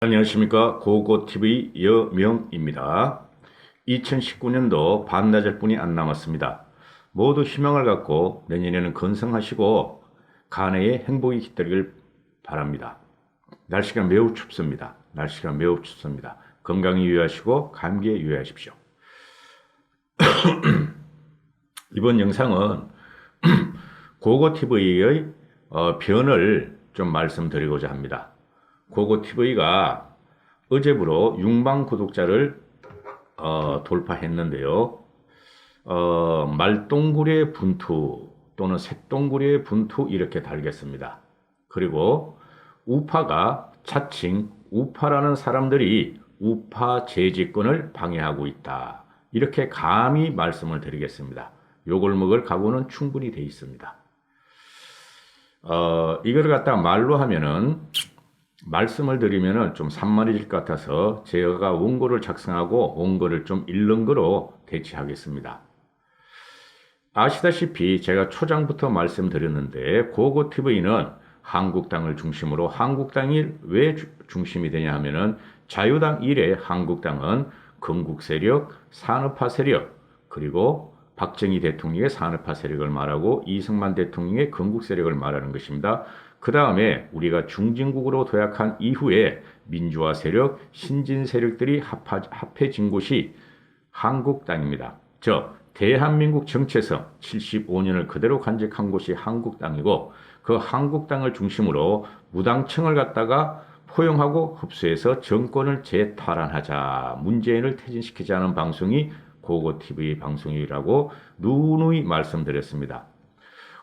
안녕하십니까. 고고TV 여명입니다. 2019년도 반나절뿐이 안 남았습니다. 모두 희망을 갖고 내년에는 건승하시고 간해의 행복이 깃들길 바랍니다. 날씨가 매우 춥습니다. 날씨가 매우 춥습니다. 건강에 유의하시고 감기에 유의하십시오. 이번 영상은 고고TV의 변을 좀 말씀드리고자 합니다. 고고TV가 어제부로 6만 구독자를 돌파했는데요. 말똥구리의 분투 또는 새똥구리의 분투 이렇게 달겠습니다. 그리고 우파가 자칭 우파라는 사람들이 우파 재집권을 방해하고 있다. 이렇게 감히 말씀을 드리겠습니다. 욕을 먹을 각오는 충분히 돼 있습니다. 이걸 갖다가 말로 하면은 말씀을 드리면은 좀 산만해질 것 같아서 제가 원고를 작성하고 원고를 좀 읽는 거로 대체하겠습니다. 아시다시피 제가 초장부터 말씀드렸는데 고고TV는 한국당을 중심으로 한국당이 왜 중심이 되냐 하면은 자유당 이래 한국당은 건국 세력, 산업화 세력, 그리고 박정희 대통령의 산업화 세력을 말하고 이승만 대통령의 건국 세력을 말하는 것입니다. 그 다음에 우리가 중진국으로 도약한 이후에 민주화 세력, 신진 세력들이 합해진 곳이 한국당입니다. 대한민국 정체성 75년을 그대로 간직한 곳이 한국당이고 그 한국당을 중심으로 무당층을 갖다가 포용하고 흡수해서 정권을 재탈환하자, 문재인을 퇴진시키자는 방송이 고고TV 방송이라고 누누이 말씀드렸습니다.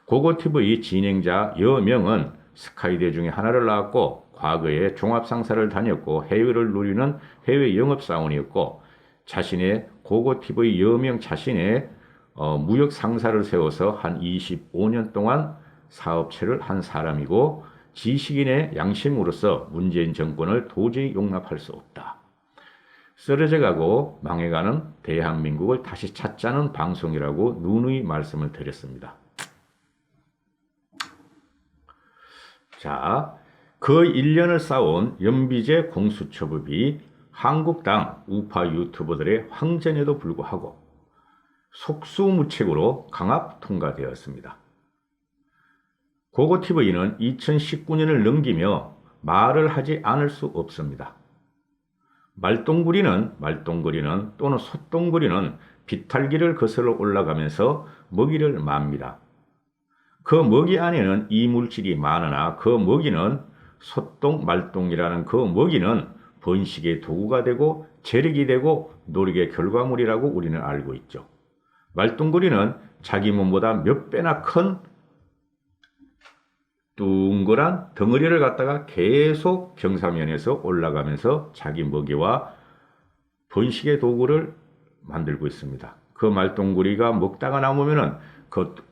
고고TV 진행자 여명은 스카이대 중에 하나를 나왔고 과거에 종합상사를 다녔고 해외를 누리는 해외 영업사원이었고 자신의 고고TV 여명 자신의 무역상사를 세워서 한 25년 동안 사업체를 한 사람이고 지식인의 양심으로서 문재인 정권을 도저히 용납할 수 없다. 쓰러져가고 망해가는 대한민국을 다시 찾자는 방송이라고 누누이 말씀을 드렸습니다. 자, 그 1년을 쌓아온 연비제 공수처법이 한국당 우파 유튜버들의 황전에도 불구하고 속수무책으로 강압 통과되었습니다. 고고TV는 2019년을 넘기며 말을 하지 않을 수 없습니다. 말똥구리는 또는 솥똥구리는 비탈기를 거슬러 올라가면서 먹이를 맙니다. 그 먹이 안에는 이물질이 많으나 그 먹이는 솥똥, 말똥이라는 그 먹이는 번식의 도구가 되고 재력이 되고 노력의 결과물이라고 우리는 알고 있죠. 말똥구리는 자기 몸보다 몇 배나 큰 둥그란 덩어리를 갖다가 계속 경사면에서 올라가면서 자기 먹이와 번식의 도구를 만들고 있습니다. 그 말똥구리가 먹다가 남으면은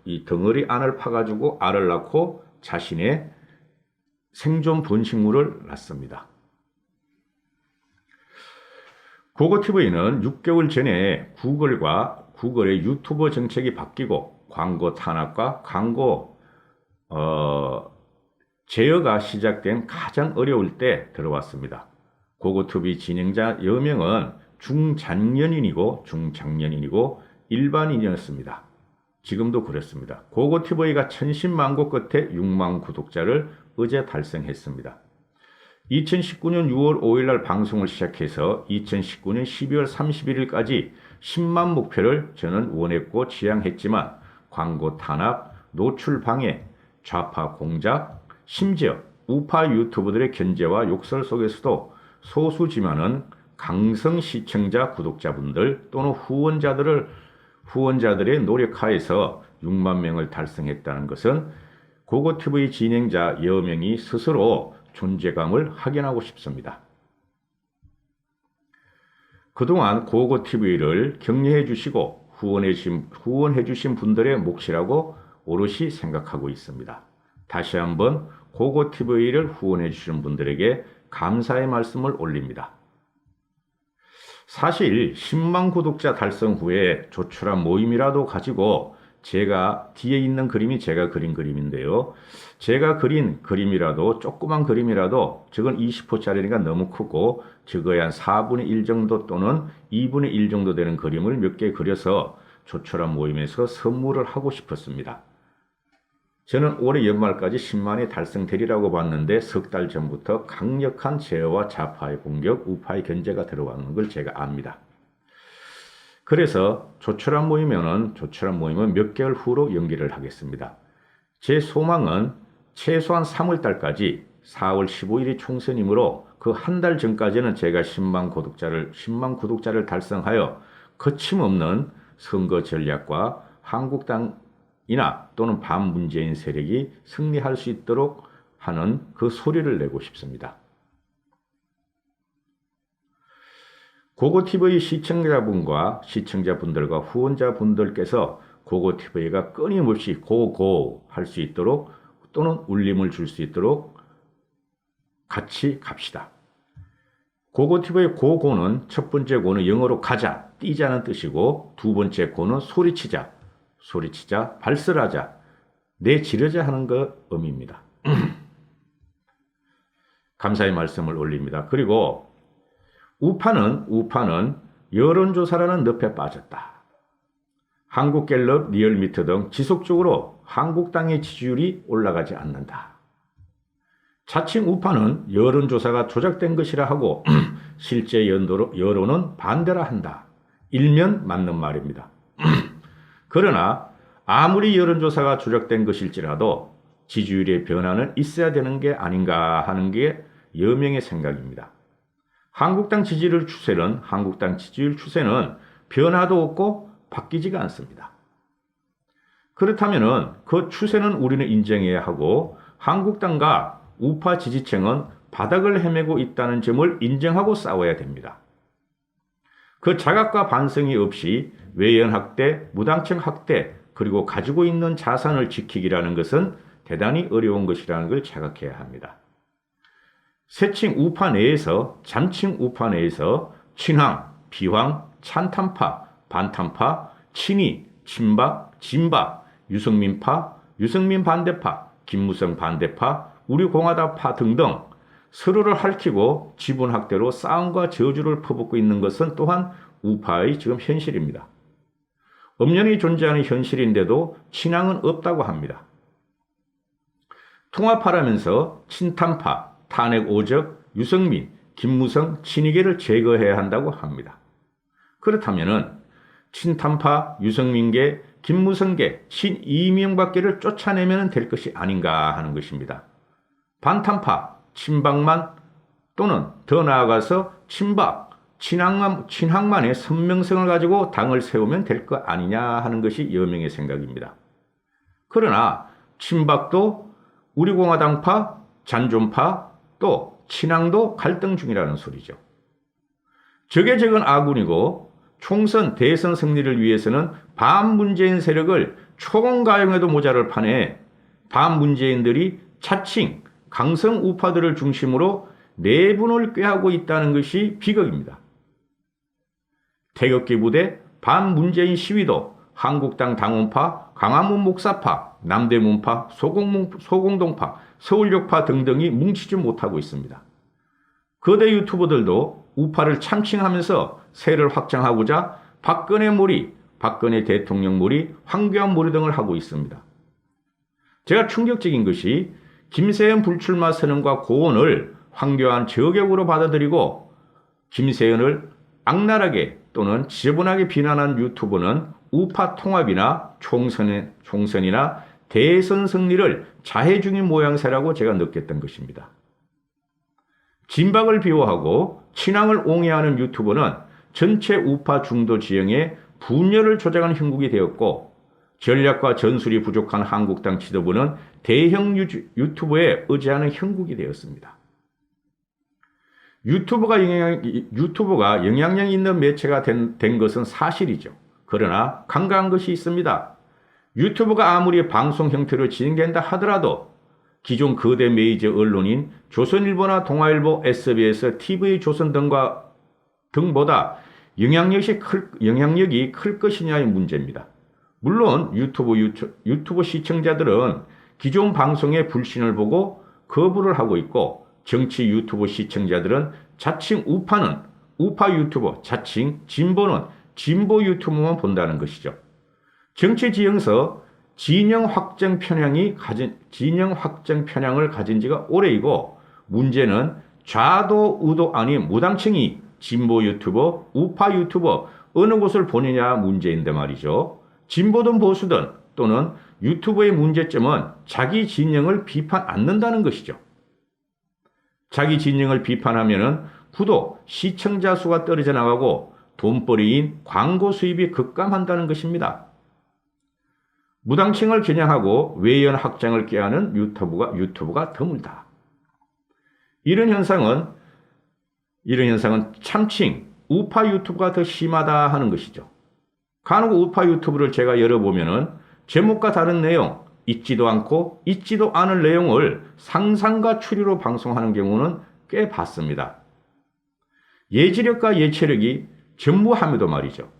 이 덩어리 안을 파가지고 알을 낳고 자신의 생존 번식물을 낳습니다. 고고TV는 6개월 전에 구글의 유튜버 정책이 바뀌고 광고 탄압과 광고 제어가 시작된 가장 어려울 때 들어왔습니다. 고고TV 진행자 여명은 중장년인이고 일반인이었습니다. 지금도 그렇습니다. 고고TV가 천신만고 끝에 6만 구독자를 어제 달성했습니다. 2019년 6월 5일날 방송을 시작해서 2019년 12월 31일까지 10만 목표를 저는 원했고 지향했지만 광고 탄압, 노출 방해, 좌파 공작, 심지어 우파 유튜버들의 견제와 욕설 속에서도 소수지만은 강성 시청자 구독자분들 또는 후원자들의 노력하에서 6만 명을 달성했다는 것은 고고TV 진행자 여명이 스스로 존재감을 확인하고 싶습니다. 그동안 고고TV를 격려해 주시고 후원해 주신 분들의 몫이라고 오롯이 생각하고 있습니다. 다시 한번 고고TV를 후원해 주시는 분들에게 감사의 말씀을 올립니다. 사실 10만 구독자 달성 후에 조촐한 모임이라도 가지고 제가 뒤에 있는 그림이 제가 그린 그림인데요. 제가 그린 그림이라도 조그만 그림이라도 저건 20호짜리니까 너무 크고 저거에 한 4분의 1 정도 또는 2분의 1 정도 되는 그림을 몇 개 그려서 조촐한 모임에서 선물을 하고 싶었습니다. 저는 올해 연말까지 10만이 달성되리라고 봤는데 석 달 전부터 강력한 제어와 좌파의 공격, 우파의 견제가 들어가는 걸 제가 압니다. 그래서 조촐한 모임은 몇 개월 후로 연기를 하겠습니다. 제 소망은 최소한 3월 달까지 4월 15일이 총선이므로 그 한 달 전까지는 제가 10만 구독자를 달성하여 거침없는 선거 전략과 한국당이나 또는 반문재인 세력이 승리할 수 있도록 하는 그 소리를 내고 싶습니다. 고고TV 시청자분들과 후원자분들께서 고고TV가 끊임없이 고고 할 수 있도록 또는 울림을 줄 수 있도록 같이 갑시다. 고고TV의 고고는 첫 번째 고는 영어로 가자, 뛰자는 뜻이고 두 번째 고는 소리치자, 발설하자, 내지르자 하는 그 의미입니다. 감사의 말씀을 올립니다. 그리고 우파는 여론조사라는 늪에 빠졌다. 한국갤럽, 리얼미터 등 지속적으로 한국당의 지지율이 올라가지 않는다. 자칭 우파는 여론조사가 조작된 것이라 하고 실제 여론은 반대라 한다. 일면 맞는 말입니다. 그러나 아무리 여론조사가 조작된 것일지라도 지지율의 변화는 있어야 되는 게 아닌가 하는 게 여명의 생각입니다. 한국당 지지율 추세는 변화도 없고 바뀌지가 않습니다. 그렇다면 그 추세는 우리는 인정해야 하고 한국당과 우파 지지층은 바닥을 헤매고 있다는 점을 인정하고 싸워야 됩니다. 그 자각과 반성이 없이 외연 학대, 무당층 학대, 그리고 가지고 있는 자산을 지키기라는 것은 대단히 어려운 것이라는 걸 자각해야 합니다. 세칭 우파 내에서, 잠칭 우파 내에서 친황, 비황, 찬탄파, 반탄파, 친이, 친박, 진박, 유승민파, 유승민 반대파, 김무성 반대파, 우리공화당파 등등 서로를 핥히고 지분학대로 싸움과 저주를 퍼붓고 있는 것은 또한 우파의 지금 현실입니다. 엄연히 존재하는 현실인데도 친황은 없다고 합니다. 통합하라면서 친탄파, 탄핵 오적, 유승민, 김무성, 친이계를 제거해야 한다고 합니다. 그렇다면 친탄파, 유승민계, 김무성계, 친이명박계를 쫓아내면 될 것이 아닌가 하는 것입니다. 반탄파, 친박만 또는 더 나아가서 친박, 친학만의 선명성을 가지고 당을 세우면 될 것 아니냐 하는 것이 여명의 생각입니다. 그러나 친박도 우리공화당파, 잔존파, 또 친황도 갈등 중이라는 소리죠. 적의 적은 아군이고 총선, 대선 승리를 위해서는 반문재인 세력을 초공가용해도 모자랄 판에 반문재인들이 자칭 강성 우파들을 중심으로 내분을 꾀하고 있다는 것이 비극입니다. 태극기 부대, 반문재인 시위도 한국당 당원파, 광화문 목사파, 남대문파, 소공동파, 서울역파 등등이 뭉치지 못하고 있습니다. 거대 유튜버들도 우파를 참칭하면서 세를 확장하고자 박근혜 몰이, 박근혜 대통령 몰이, 황교안 몰이 등을 하고 있습니다. 제가 충격적인 것이 김세연 불출마 선언과 고언을 황교안 저격으로 받아들이고 김세연을 악랄하게 또는 지저분하게 비난한 유튜버는 우파 통합이나 총선이나 대선 승리를 자해 중인 모양새라고 제가 느꼈던 것입니다. 진박을 비호하고 친황을 옹호하는 유튜버는 전체 우파 중도 지형에 분열을 조장한 형국이 되었고 전략과 전술이 부족한 한국당 지도부는 대형 유튜버에 의지하는 형국이 되었습니다. 유튜버가 영향력 있는 매체가 된 것은 사실이죠. 그러나 간과한 것이 있습니다. 유튜브가 아무리 방송 형태로 진행된다 하더라도 기존 거대 메이저 언론인 조선일보나 동아일보, SBS, TV조선 등보다 영향력이 클 것이냐의 문제입니다. 물론 유튜브 시청자들은 기존 방송의 불신을 보고 거부를 하고 있고, 정치 유튜브 시청자들은 자칭 우파는 우파 유튜버, 자칭 진보는 진보 유튜브만 본다는 것이죠. 정치 지형서 진영 확정 편향을 가진 지가 오래이고, 문제는 좌도 우도 아닌 무당층이 진보 유튜버, 우파 유튜버 어느 곳을 보느냐 문제인데 말이죠. 진보든 보수든 또는 유튜브의 문제점은 자기 진영을 비판 않는다는 것이죠. 자기 진영을 비판하면은 구독, 시청자 수가 떨어져 나가고 돈벌이인 광고 수입이 급감한다는 것입니다. 무당층을 겨냥하고 외연 확장을 꾀하는 유튜브가 드물다. 이런 현상은 참칭 우파 유튜브가 더 심하다 하는 것이죠. 간혹 우파 유튜브를 제가 열어보면은 제목과 다른 내용, 있지도 않고 있지도 않을 내용을 상상과 추리로 방송하는 경우는 꽤 봤습니다. 예지력과 예체력이 전무함에도 말이죠.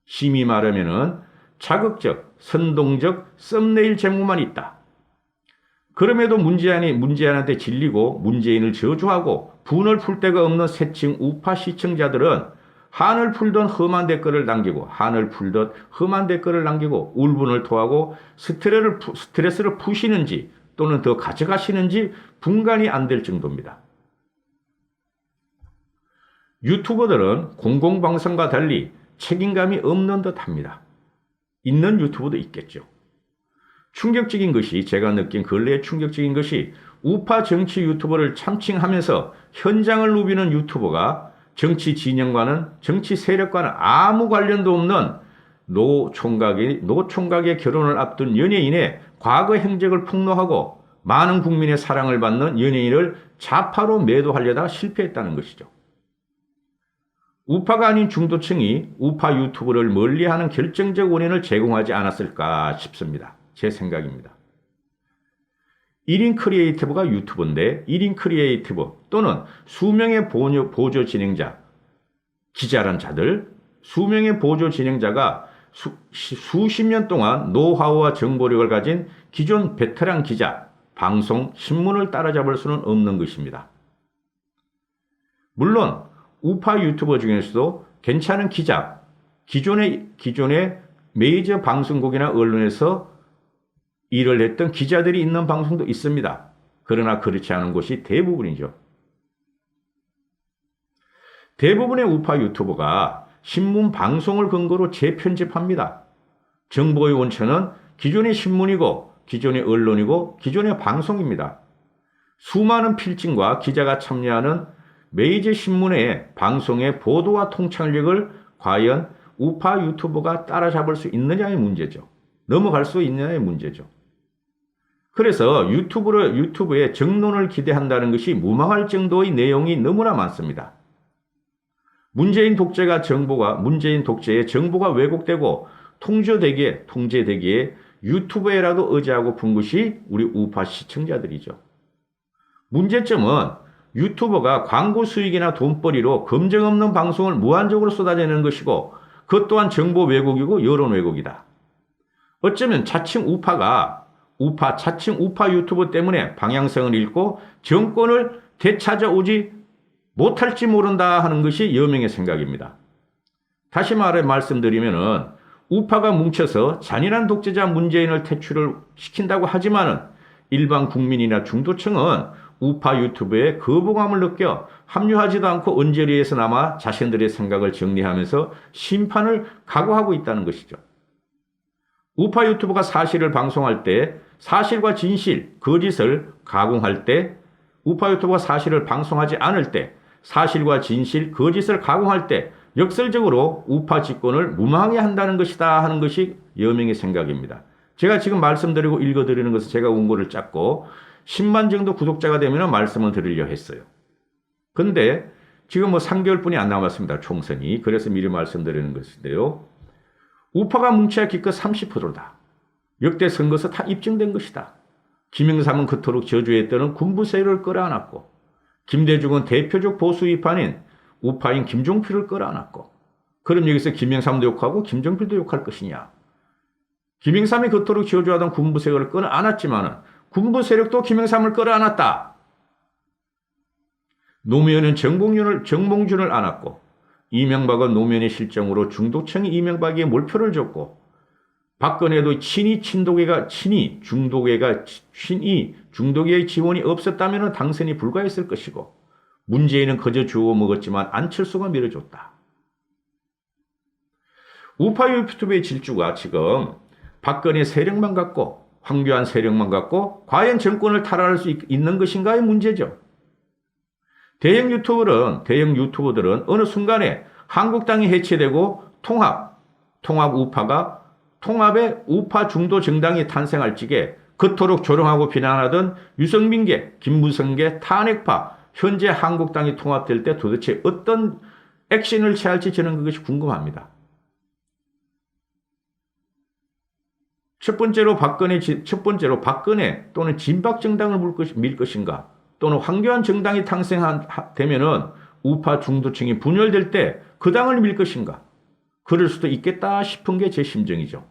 심히 말하면은 자극적, 선동적 썸네일 제목만 있다. 그럼에도 문재인한테 질리고 문재인을 저주하고 분을 풀 데가 없는 새칭 우파 시청자들은 한을 풀던 험한 댓글을 남기고 울분을 토하고 스트레스를 푸시는지 또는 더 가져가시는지 분간이 안 될 정도입니다. 유튜버들은 공공방송과 달리 책임감이 없는 듯합니다. 있는 유튜브도 있겠죠. 제가 느낀 근래의 충격적인 것이 우파 정치 유튜버를 참칭하면서 현장을 누비는 유튜버가 정치 진영과는 정치 세력과는 아무 관련도 없는 노 총각의 결혼을 앞둔 연예인의 과거 행적을 폭로하고 많은 국민의 사랑을 받는 연예인을 좌파로 매도하려다 실패했다는 것이죠. 우파가 아닌 중도층이 우파 유튜브를 멀리하는 결정적 원인을 제공하지 않았을까 싶습니다. 제 생각입니다. 1인 크리에이티브가 유튜브인데 1인 크리에이티브 또는 수명의 보조 진행자, 기자란 자들, 수명의 보조 진행자가 수십 년 동안 노하우와 정보력을 가진 기존 베테랑 기자, 방송, 신문을 따라잡을 수는 없는 것입니다. 물론 우파 유튜버 중에서도 괜찮은 기자, 기존의 메이저 방송국이나 언론에서 일을 했던 기자들이 있는 방송도 있습니다. 그러나 그렇지 않은 곳이 대부분이죠. 대부분의 우파 유튜버가 신문 방송을 근거로 재편집합니다. 정보의 원천은 기존의 신문이고 기존의 언론이고 기존의 방송입니다. 수많은 필진과 기자가 참여하는 메이저 신문의 방송의 보도와 통찰력을 과연 우파 유튜버가 따라잡을 수 있느냐의 문제죠. 넘어갈 수 있느냐의 문제죠. 그래서 유튜브의 정론을 기대한다는 것이 무망할 정도의 내용이 너무나 많습니다. 문재인 독재의 정보가 왜곡되고 통제되기에 유튜브에라도 의지하고 푼 것이 우리 우파 시청자들이죠. 문제점은 유튜버가 광고 수익이나 돈벌이로 검증 없는 방송을 무한적으로 쏟아내는 것이고 그것 또한 정보 왜곡이고 여론 왜곡이다. 어쩌면 자칭 우파 유튜버 때문에 방향성을 잃고 정권을 되찾아오지 못할지 모른다 하는 것이 여명의 생각입니다. 다시 말씀드리면은 우파가 뭉쳐서 잔인한 독재자 문재인을 퇴출을 시킨다고 하지만은 일반 국민이나 중도층은 우파 유튜브에 거부감을 느껴 합류하지도 않고 언저리에서나마 자신들의 생각을 정리하면서 심판을 각오하고 있다는 것이죠. 우파 유튜브가 사실을 방송할 때 사실과 진실, 거짓을 가공할 때, 우파 유튜브가 사실을 방송하지 않을 때 사실과 진실, 거짓을 가공할 때 역설적으로 우파 집권을 무망하게 한다는 것이다 하는 것이 여명의 생각입니다. 제가 지금 말씀드리고 읽어드리는 것은 제가 원고를 짰고 10만 정도 구독자가 되면 말씀을 드리려 했어요. 근데 지금 3개월뿐이 안 남았습니다. 총선이. 그래서 미리 말씀드리는 것인데요. 우파가 뭉쳐야 기껏 30%다. 역대 선거에서 다 입증된 것이다. 김영삼은 그토록 저주했던 군부 세력을 끌어안았고 김대중은 대표적 보수 위판인 우파인 김종필을 끌어안았고 그럼 여기서 김영삼도 욕하고 김종필도 욕할 것이냐. 김영삼이 그토록 지어주하던 군부 세력을 끌어안았지만 군부 세력도 김영삼을 끌어안았다. 노무현은 정몽준을 안았고 이명박은 노무현의 실정으로 중도층이 이명박에게 몰표를 줬고 박근혜도 중도계의 지원이 없었다면 당선이 불가했을 것이고 문재인은 그저 주워 먹었지만 안철수가 밀어줬다. 우파 유튜브의 질주가 지금 박근혜 세력만 갖고 황교안 세력만 갖고 과연 정권을 탈환할 수 있는 것인가의 문제죠. 대형 유튜버들은 어느 순간에 한국당이 해체되고 통합의 우파 중도 정당이 탄생할 적에 그토록 조롱하고 비난하던 유승민계, 김무성계, 탄핵파, 현재 한국당이 통합될 때 도대체 어떤 액션을 취할지 저는 그것이 궁금합니다. 첫 번째로 박근혜 또는 진박 정당을 밀 것인가, 또는 황교안 정당이 탄생되면은 우파 중도층이 분열될 때 그 당을 밀 것인가, 그럴 수도 있겠다 싶은 게 제 심정이죠.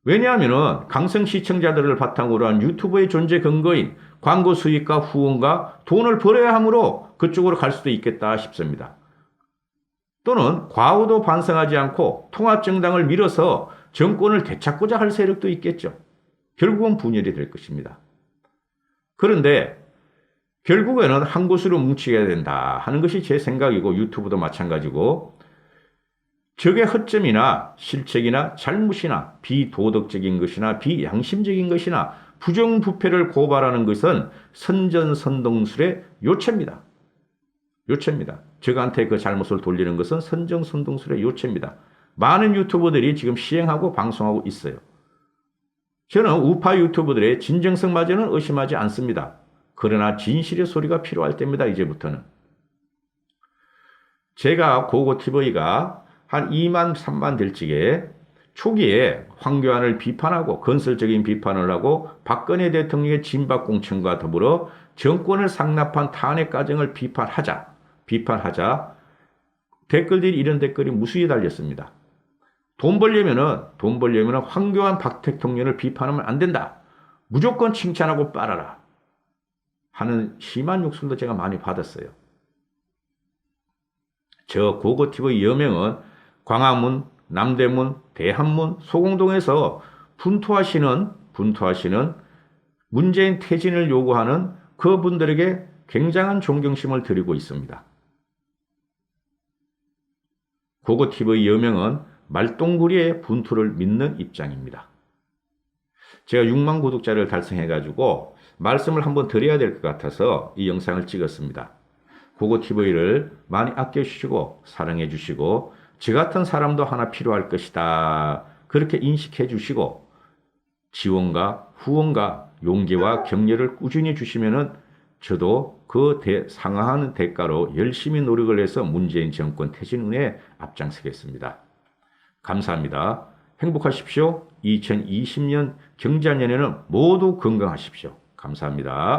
왜냐하면은 강성 시청자들을 바탕으로 한 유튜브의 존재 근거인 광고 수익과 후원과 돈을 벌어야 하므로 그쪽으로 갈 수도 있겠다 싶습니다. 또는 과오도 반성하지 않고 통합정당을 밀어서 정권을 되찾고자 할 세력도 있겠죠. 결국은 분열이 될 것입니다. 그런데 결국에는 한 곳으로 뭉치게 된다 하는 것이 제 생각이고 유튜브도 마찬가지고 적의 허점이나 실책이나 잘못이나 비도덕적인 것이나 비양심적인 것이나 부정부패를 고발하는 것은 선전선동술의 요체입니다. 적한테 그 잘못을 돌리는 것은 선전선동술의 요체입니다. 많은 유튜버들이 지금 시행하고 방송하고 있어요. 저는 우파 유튜버들의 진정성마저는 의심하지 않습니다. 그러나 진실의 소리가 필요할 때입니다. 이제부터는. 제가 고고TV가 한 2만 3만 될 적에 초기에 황교안을 비판하고 건설적인 비판을 하고 박근혜 대통령의 진박 공천과 더불어 정권을 상납한 탄핵 과정을 비판하자 댓글들이 이런 댓글이 무수히 달렸습니다. 돈 벌려면은 황교안 박 대통령을 비판하면 안 된다. 무조건 칭찬하고 빨아라. 하는 심한 욕설도 제가 많이 받았어요. 저 고고TV 여명은 광화문, 남대문, 대한문, 소공동에서 분투하시는 문재인 퇴진을 요구하는 그분들에게 굉장한 존경심을 드리고 있습니다. 고고TV 여명은 말똥구리의 분투를 믿는 입장입니다. 제가 6만 구독자를 달성해가지고 말씀을 한번 드려야 될 것 같아서 이 영상을 찍었습니다. 고고TV를 많이 아껴주시고 사랑해주시고 저 같은 사람도 하나 필요할 것이다. 그렇게 인식해주시고 지원과 후원과 용기와 격려를 꾸준히 주시면은 저도 그 상응하는 대가로 열심히 노력을 해서 문재인 정권 퇴진 후에 앞장서겠습니다. 감사합니다. 행복하십시오. 2020년 경자년에는 모두 건강하십시오. 감사합니다.